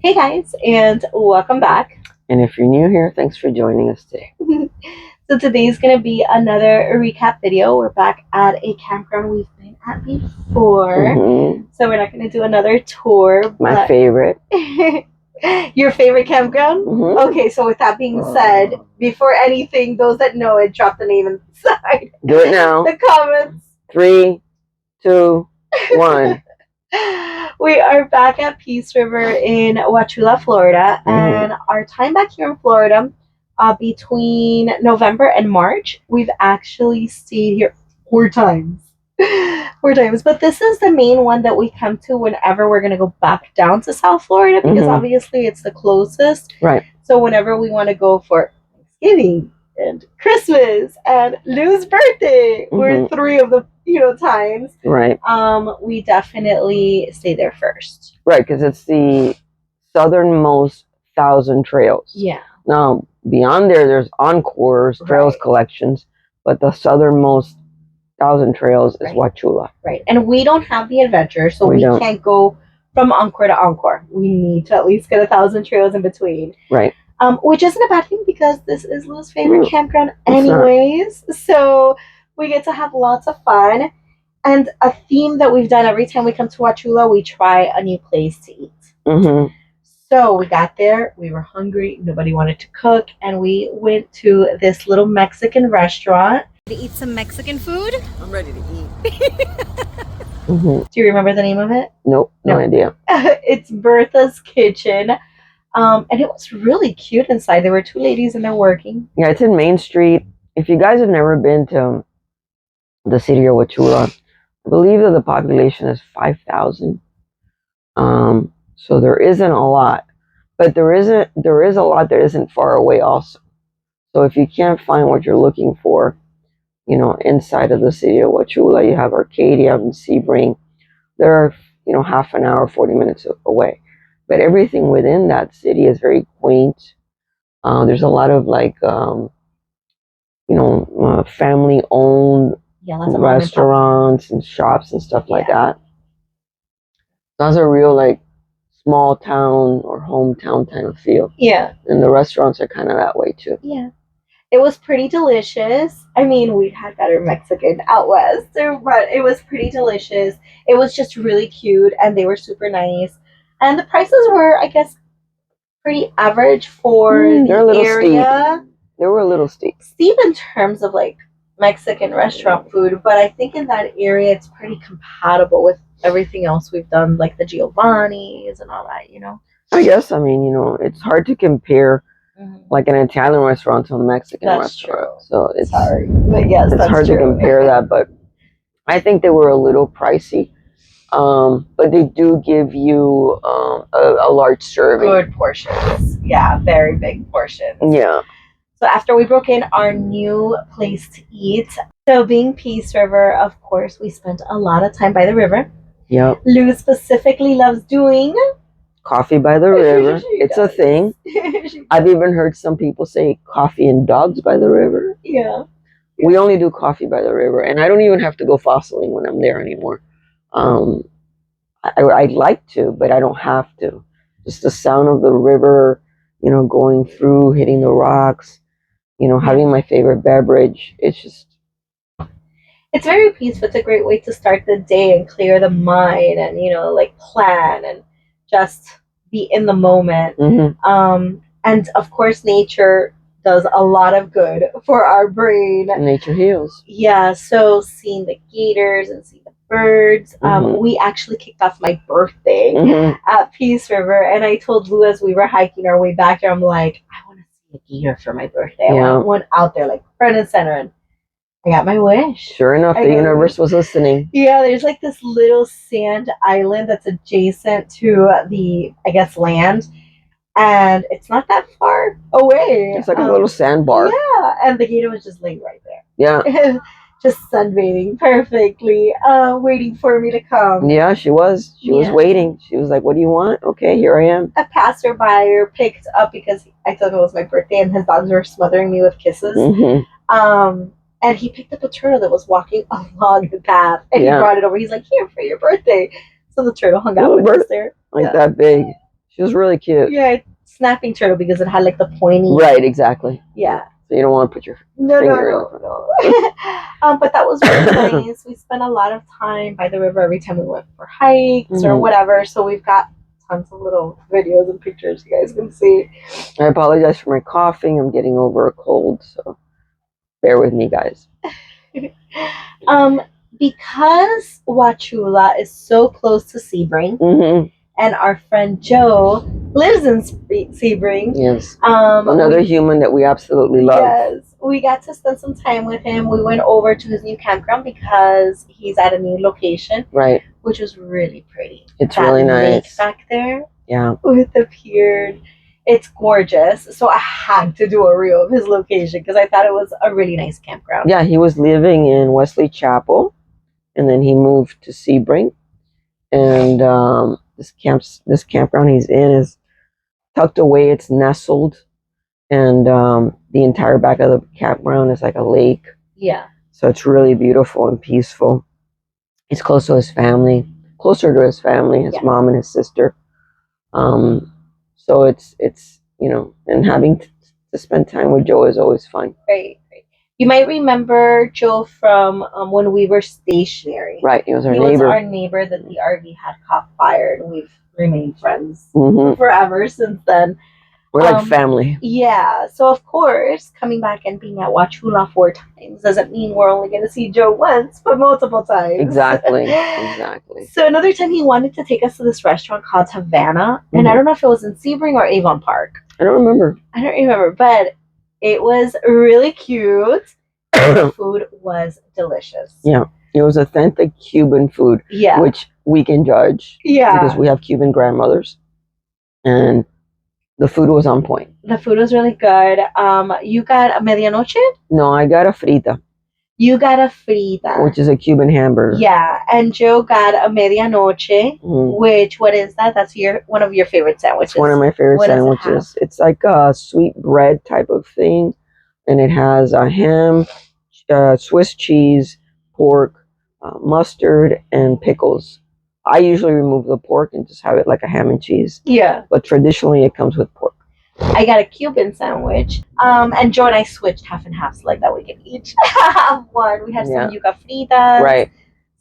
Hey guys, and welcome back. And if you're new here, thanks for joining us today. So today's going to be another recap video. We're back at a campground we've been at before. So we're not going to do another tour. My favorite. Your favorite campground? Okay, so with that being said, before anything, those that know it, drop the name inside. Do it now. The comments. 3, 2, 1. We are back at Peace River in Wauchula, Florida, and our time back here in Florida, between November and March, we've actually stayed here 4 times. 4 times, but this is the main one that we come to whenever we're going to go back down to South Florida, because obviously it's the closest. Right. So whenever we want to go for Thanksgiving and Christmas and Lou's birthday, we're 3 of the times. Right. We definitely stay there first. Right, because it's the southernmost 1,000 trails. Yeah. Now, beyond there's encores, trails collections, but the southernmost 1,000 trails is Wauchula. Right. And we don't have the adventure, so we can't go from encore to encore. We need to at least get 1,000 trails in between. Right. Which isn't a bad thing, because this is Lou's favorite campground anyways. So we get to have lots of fun. And a theme that we've done every time we come to Wauchula, we try a new place to eat. So we got there, we were hungry, nobody wanted to cook, and we went to this little Mexican restaurant to eat some Mexican food. I'm ready to eat. Do you remember the name of it? Nope, no idea. It's Bertha's Kitchen. And it was really cute inside. There were 2 ladies and they're working. Yeah, it's in Main Street. If you guys have never been to the city of Wauchula, I believe that the population is 5,000. So there isn't a lot, but there is a lot that isn't far away also. So if you can't find what you're looking for, inside of the city of Wauchula, you have Arcadia and Sebring. They're, half an hour, 40 minutes away. But everything within that city is very quaint. There's a lot of family-owned restaurants and shops and stuff like that. That's a real small town or hometown kind of feel. Yeah. And the restaurants are kind of that way too. Yeah. It was pretty delicious. I mean, we've had better Mexican out west, but it was pretty delicious. It was just really cute, and they were super nice. And the prices were, I guess, pretty average for the area. Steep. They were a little steep. Steep in terms of Mexican restaurant food, but I think in that area it's pretty compatible with everything else we've done, like the Giovanni's and all that, I guess, it's hard to compare like an Italian restaurant to a Mexican restaurant. True. So it's hard. But yes, it's hard to compare that, but I think they were a little pricey. But they do give you a large serving. Good portions. Yeah, very big portions. Yeah. So after we broke in our new place to eat, so being Peace River, of course, we spent a lot of time by the river. Yep. Lou specifically loves doing coffee by the river. It's a thing. I've even heard some people say coffee and dogs by the river. Yeah. We only do coffee by the river, and I don't even have to go fossiling when I'm there anymore. I'd like to, but I don't have to. Just the sound of the river, going through, hitting the rocks, having my favorite beverage. It's very peaceful. It's a great way to start the day and clear the mind and, plan and just be in the moment. And of course, nature does a lot of good for our brain. Nature heals. Yeah, so seeing the gators and seeing the birds. We actually kicked off my birthday at Peace River, and I told Lou as we were hiking our way back there, I'm like, I want to see a gator for my birthday. I want one out there, front and center, and I got my wish. Sure enough, the universe was listening. Yeah, there's this little sand island that's adjacent to the, I guess, land. And it's not that far away. It's like a little sandbar. Yeah, and the gator was just laying right there. Yeah. Just sunbathing perfectly, waiting for me to come. Yeah, she was. She was waiting. She was like, what do you want? Okay, here I am. A passerby picked up, because I thought it was my birthday and his dogs were smothering me with kisses. And he picked up a turtle that was walking along the path, and he brought it over. He's like, here for your birthday. So the turtle hung out with us there. That big. She was really cute. Yeah, snapping turtle because it had like the pointy. Right, exactly. Yeah. So you don't want to put your finger in no. But that was really nice. We spent a lot of time by the river every time we went for hikes or whatever. So we've got tons of little videos and pictures you guys can see. I apologize for my coughing. I'm getting over a cold, so bear with me, guys. Because Wauchula is so close to Sebring, and our friend Joe lives in Sebring. Yes. Another human that we absolutely love. Yes. We got to spend some time with him. We went over to his new campground because he's at a new location. Right. Which was really pretty. It's really nice. Lake back there. Yeah. With the pier. It's gorgeous. So I had to do a reel of his location because I thought it was a really nice campground. Yeah, he was living in Wesley Chapel, and then he moved to Sebring. And this campground he's in is tucked away. It's nestled, and the entire back of the campground is like a lake. Yeah. So it's really beautiful and peaceful. He's close to his family, closer to his family, his mom and his sister. So it's and having to spend time with Joe is always fun. Right. You might remember Joe from when we were stationary. Right, he was our neighbor. He was our neighbor that the RV had caught fire, and we've remained friends forever since then. We're like family. Yeah, so of course, coming back and being at Wauchula 4 times doesn't mean we're only going to see Joe once, but multiple times. Exactly. So another time he wanted to take us to this restaurant called Havana, and I don't know if it was in Sebring or Avon Park. I don't remember, but it was really cute. The food was delicious. Yeah, it was authentic Cuban food, which we can judge because we have Cuban grandmothers, and the food was on point. The food was really good. You got a medianoche? No, I got a frita. You got a frita, which is a Cuban hamburger. Yeah, and Joe got a medianoche, which, what is that? That's one of your favorite sandwiches. It's one of my favorite sandwiches. It's like a sweet bread type of thing, and it has a ham, Swiss cheese, pork, mustard, and pickles. I usually remove the pork and just have it like a ham and cheese. Yeah. But traditionally, it comes with pork. I got a Cuban sandwich. And Joe and I switched half and half so like that we can each have one. We had some yuca fritas. Right.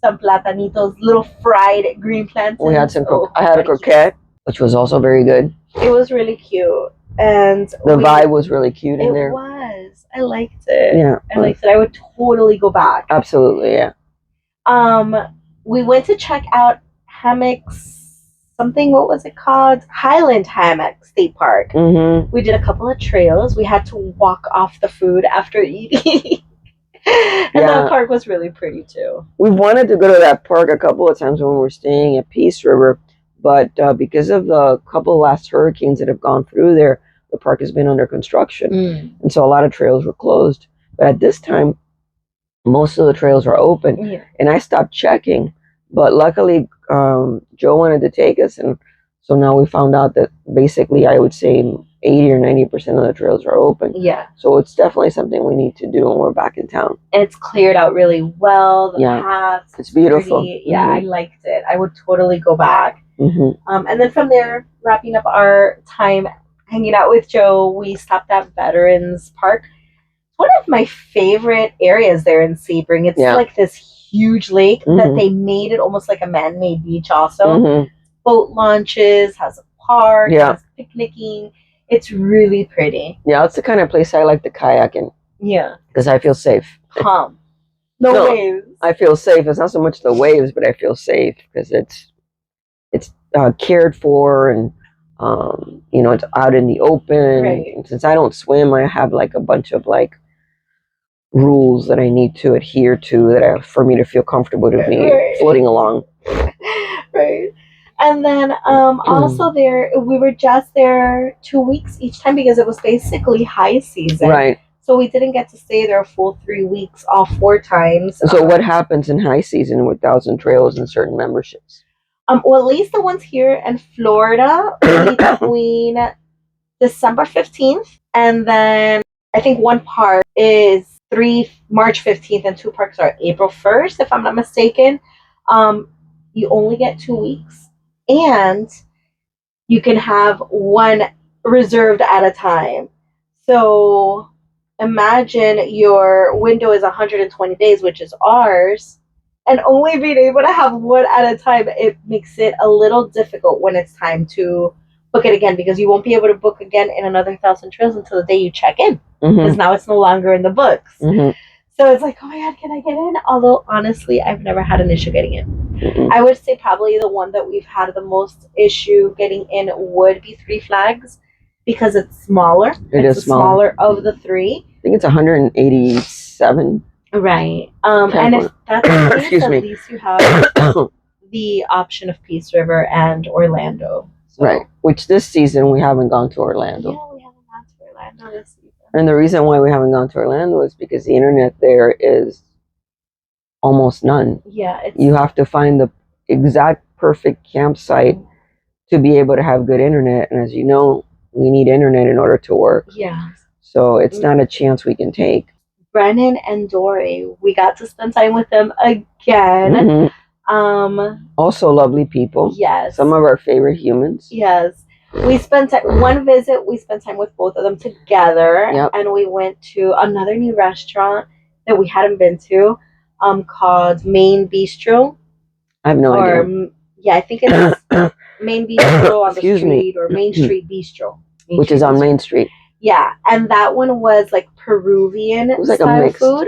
Some platanitos, little fried green plantains. We had some. I had a croquette, which was also very good. It was really cute. And the vibe was really cute in there. It was. I liked it. Yeah. I liked it. I would totally go back. Absolutely, yeah. We went to check out hammocks. What was it called? Highland Hammock State Park. We did a couple of trails. We had to walk off the food after eating. And that park was really pretty too. We wanted to go to that park a couple of times when we were staying at Peace River, but because of the couple of last hurricanes that have gone through there, the park has been under construction. And so a lot of trails were closed. But at this time, most of the trails are open. Yeah. And I stopped checking. But luckily, Joe wanted to take us, and so now we found out that basically, I would say 80 or 90% of the trails are open. Yeah. So it's definitely something we need to do when we're back in town. And it's cleared out really well. The paths. It's beautiful. Yeah, I liked it. I would totally go back. And then from there, wrapping up our time hanging out with Joe, we stopped at Veterans Park. It's one of my favorite areas there in Sebring. It's like this huge lake that they made it almost like a man-made beach also. Boat launches, has a park, has picnicking. It's really pretty. Yeah, it's the kind of place I like to kayak in. Yeah. Because I feel safe. Calm. No waves. I feel safe. It's not so much the waves, but I feel safe because it's cared for, and it's out in the open. Right. And since I don't swim, I have like a bunch of like rules that I need to adhere to for me to feel comfortable with me floating along. Right. And then also there, we were just there 2 weeks each time because it was basically high season. Right. So we didn't get to stay there a full 3 weeks, all 4 times. So what happens in high season with Thousand Trails and certain memberships? Well, at least the ones here in Florida between December 15th and then I think one park is March 15th and 2 parks are April 1st, if I'm not mistaken. You only get 2 weeks. And you can have one reserved at a time. So imagine your window is 120 days, which is ours, and only being able to have one at a time, it makes it a little difficult when it's time to book it again, because you won't be able to book again in another 1,000 trails until the day you check in, because now it's no longer in the books. So it's like, oh my God, can I get in? Although honestly, I've never had an issue getting in. I would say probably the one that we've had the most issue getting in would be Three Flags, because it's smaller. It's the smaller of the three. I think it's 187. Right. And if that's the case, at least you have the option of Peace River and Orlando. So. Right. Which this season we haven't gone to Orlando. Yeah, we haven't gone to Orlando this season. And the reason why we haven't gone to Orlando is because the internet there is almost none. Yeah. You have to find the exact perfect campsite to be able to have good internet. And as you know, we need internet in order to work. Yeah. So it's not a chance we can take. Brennan and Dory, we got to spend time with them again. Also lovely people. Yes. Some of our favorite humans. Yes. We spent one visit, we spent time with both of them together. Yep. And we went to another new restaurant that we hadn't been to, called Main Bistro. I have no idea. Yeah, I think it's Main Bistro on the street, or Main Street Bistro. Which is on Main Street. Yeah, and that one was like Peruvian like style mixed food.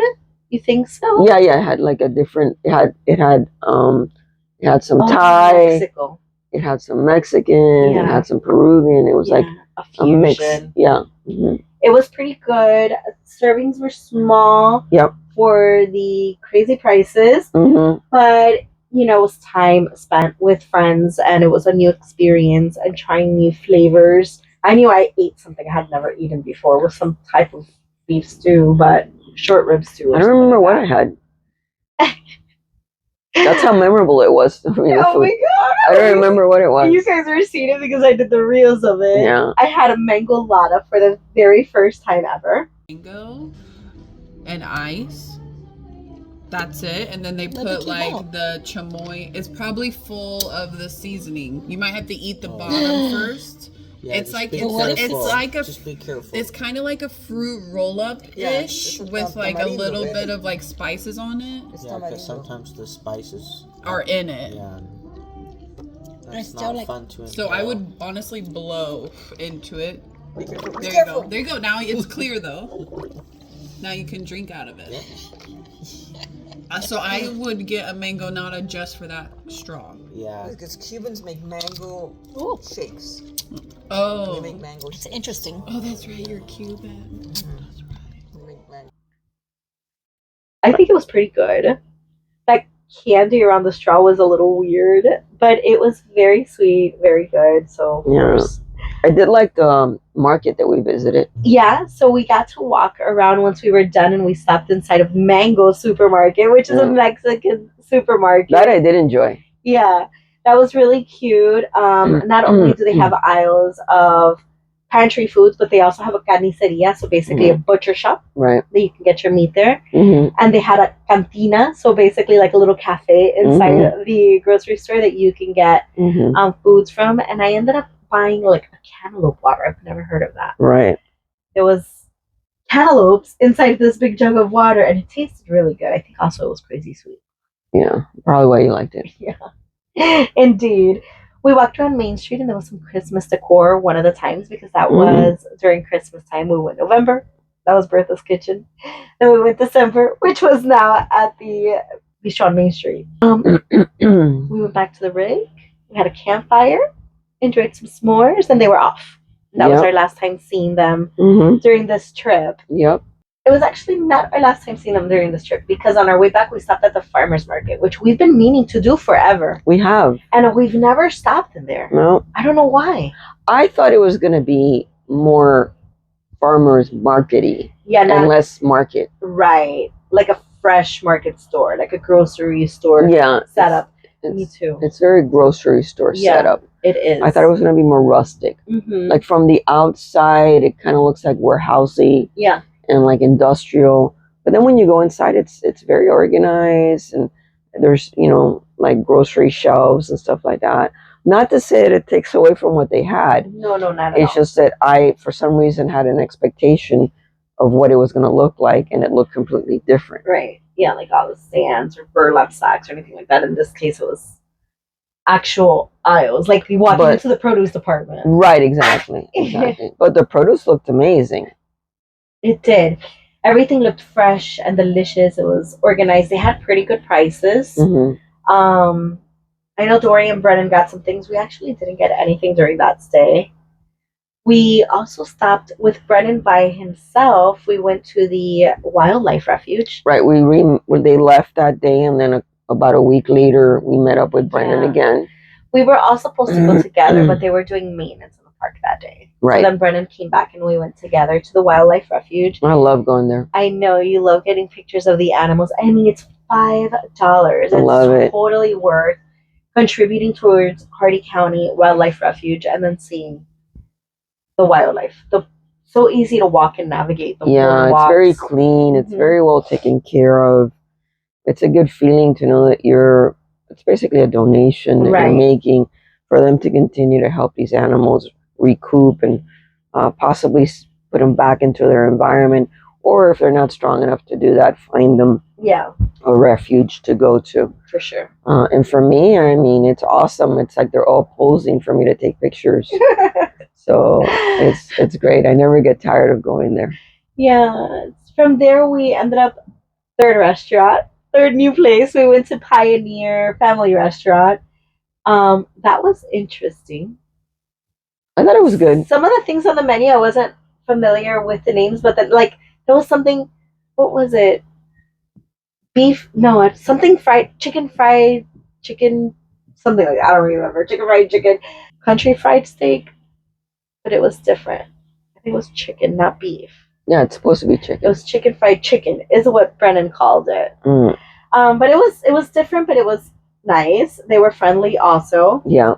You think so? Yeah, it had like a different. It had some Thai. Mexico. It had some Mexican. It had some Peruvian. It was like a fusion. Mix. Yeah. It was pretty good. Servings were small. Yep. For the crazy prices, but you know, it was time spent with friends, and it was a new experience and trying new flavors. I knew I ate something I had never eaten before, with some type of beef stew, but short rib stew. I don't remember what I had. That's how memorable it was. Oh my God! I don't remember what it was. You guys were seeing it because I did the reels of it. Yeah. I had a mango lada for the very first time ever. Mango and ice. That's it. And then they put like the chamoy. It's probably full of the seasoning. You might have to eat the bottom first. Yeah, it's like just be careful. It's kind of like a fruit roll up ish with like a little bit of like spices on it. Yeah, because sometimes the spices are in it. Yeah, that's not fun to enjoy. So I would honestly blow into it. Be careful. There you go. There you go. Now it's clear though. Now you can drink out of it. Yeah. So I would get a mango nada just for that strong. Yeah. Because Cubans make mango shakes. Oh. They make mango shakes. It's interesting. Oh, that's right. You're Cuban. That's right. I think it was pretty good. That candy around the straw was a little weird, but it was very sweet, very good. So, of course. I did like the market that we visited. Yeah, so we got to walk around once we were done, and we stopped inside of Mango Supermarket, which is a Mexican supermarket. That I did enjoy. Yeah, that was really cute. Not only do they have aisles of pantry foods, but they also have a carniceria, so basically a butcher shop. Right. That you can get your meat there. And they had a cantina, so basically like a little cafe inside the grocery store that you can get foods from. And I ended up buying like a cantaloupe water. I've never heard of that. Right. It was cantaloupes inside this big jug of water, and it tasted really good. I think also it was crazy sweet. Yeah, probably why you liked it. Yeah, indeed. We walked around Main Street, and there was some Christmas decor one of the times, because that was during Christmas time. We went November. That was Bertha's Kitchen. Then we went December, which was now at the Bistro on Main Street. We went back to the rig. We had a campfire, enjoyed some s'mores, and they were off. That was our last time seeing them during this trip. Yep. It was actually not our last time seeing them during this trip, because on our way back, we stopped at the farmer's market, which we've been meaning to do forever. We have. And we've never stopped in there. No. I don't know why. I thought it was going to be more farmer's market-y. Yeah, and less market. Right. Like a fresh market store, like a grocery store setup. Me too. It's very grocery store setup. It is. I thought it was going to be more rustic. Like from the outside, it kind of looks like warehousey. Yeah. And like industrial. But then when you go inside, it's very organized, and there's, like grocery shelves and stuff like that. Not to say that it takes away from what they had. No, not at all. It's just that I, for some reason, had an expectation of what it was going to look like, and it looked completely different. Right. Yeah, like all the stands or burlap sacks or anything like that. In this case, it was actual aisles, like we walking into the produce department. Right, exactly. But the produce looked amazing. It did. Everything looked fresh and delicious. It was organized. They had pretty good prices. I know Dory and Brennan got some things. We actually didn't get anything during that stay. We also stopped with Brennan by himself. We went to the wildlife refuge. Right. They left that day, and then about a week later, we met up with Brennan again. We were all supposed to go together, but they were doing maintenance in the park that day. Right. So then Brennan came back, and we went together to the wildlife refuge. I love going there. I know you love getting pictures of the animals. I mean, it's $5. I love it. Totally worth contributing towards Hardee County Wildlife Refuge and then seeing the wildlife. So easy to walk and navigate. Yeah, it's very clean. It's very well taken care of. It's a good feeling to know that it's basically a donation that you're making for them to continue to help these animals recoup and possibly put them back into their environment, or if they're not strong enough to do that, find them a refuge to go to. For sure. And for me, I mean, it's awesome. It's like they're all posing for me to take pictures. So it's great. I never get tired of going there. Yeah. From there, we ended up third new place. We went to Pioneer Family Restaurant. That was interesting. I thought it was good. Some of the things on the menu, I wasn't familiar with the names, but then there was something. What was it? Beef? No, it's something chicken, something like that. I don't remember. Chicken, country fried steak, but it was different. I think it was chicken, not beef. Yeah, it's supposed to be chicken. It was chicken fried chicken, is what Brennan called it. But it was different, but it was nice. They were friendly also. Yeah.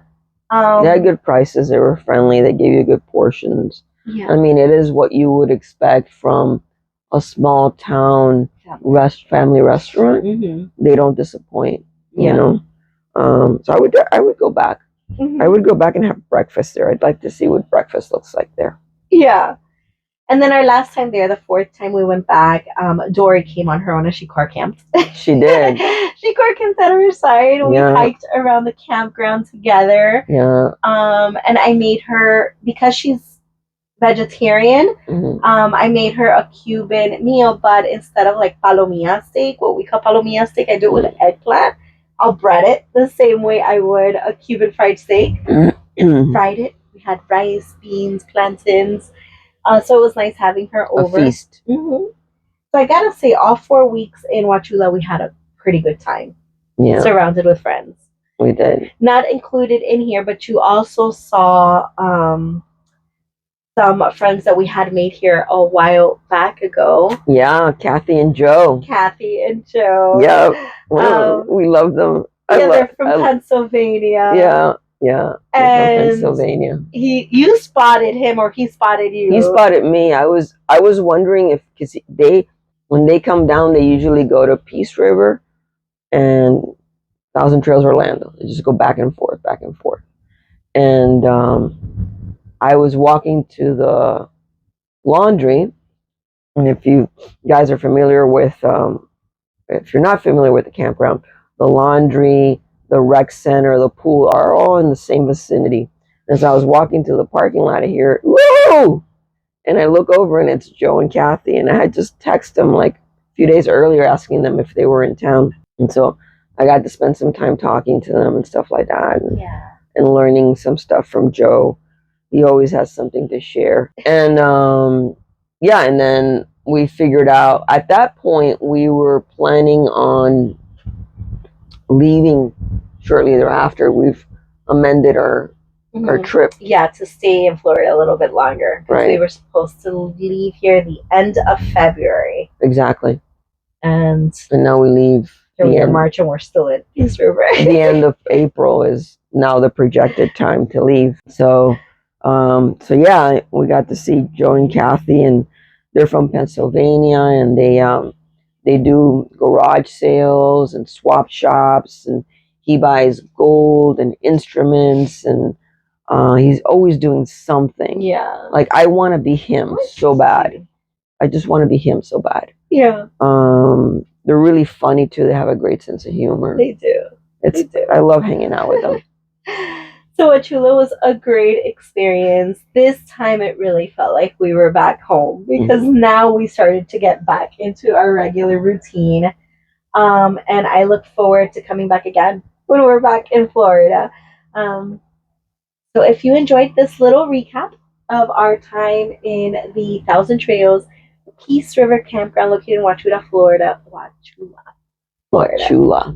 They had good prices. They were friendly. They gave you good portions. Yeah. I mean, it is what you would expect from a small town family restaurant. They don't disappoint. You know. So I would go back. I would go back and have breakfast there. I'd like to see what breakfast looks like there. Yeah. And then our last time there, the fourth time we went back, Dory came on her own and she car camped. She did. She car camped at her side. We hiked around the campground together. Yeah. And I made her, because she's vegetarian, I made her a Cuban meal, but instead of like palomilla steak, what we call palomilla steak, I do it with an eggplant. I'll bread it the same way I would a Cuban fried steak. Fried it. We had rice, beans, plantains. So it was nice having her over. A feast. So I gotta say, all 4 weeks in Wauchula, we had a pretty good time. Yeah. Surrounded with friends. We did. Not included in here, but you also saw some friends that we had made here a while back ago. Yeah, Kathy and Joe. Yeah. We love them. They're from Pennsylvania. Yeah. And Pennsylvania. You spotted him, or he spotted you. He spotted me. I was wondering because when they come down, they usually go to Peace River and Thousand Trails Orlando. They just go back and forth. And I was walking to the laundry, and if you guys are familiar with, if you're not familiar with the campground, the laundry, the rec center, the pool are all in the same vicinity. As I was walking to the parking lot, I hear, "Woo!" And I look over, and it's Joe and Kathy. And I had just texted them like a few days earlier asking them if they were in town. And so I got to spend some time talking to them and stuff like that. And learning some stuff from Joe. He always has something to share. And and then we figured out, at that point, we were planning on leaving shortly thereafter. We've amended our trip. Yeah, to stay in Florida a little bit longer. Right. We were supposed to leave here the end of February. Exactly. And now we leave in March, and we're still in Peace River. The end of April is now the projected time to leave. So we got to see Joe and Kathy, and they're from Pennsylvania, and they do garage sales and swap shops, and He buys gold and instruments, and he's always doing something. Yeah. Like, I want to be him so bad. I just want to be him so bad. Yeah. They're really funny too. They have a great sense of humor. They do. I love hanging out with them. So Wauchula was a great experience. This time it really felt like we were back home because now we started to get back into our regular routine. And I look forward to coming back again when we're back in Florida. So if you enjoyed this little recap of our time in the Thousand Trails Peace River Campground located in Wauchula, Florida. Wauchula.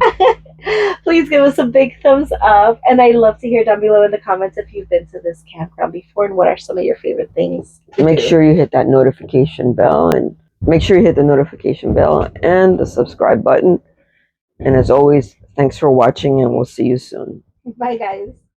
Please give us a big thumbs up, and I'd love to hear down below in the comments if you've been to this campground before and what are some of your favorite things. Make sure you hit that notification bell, and make sure you hit the notification bell and the subscribe button. And as always, thanks for watching, and we'll see you soon. Bye, guys.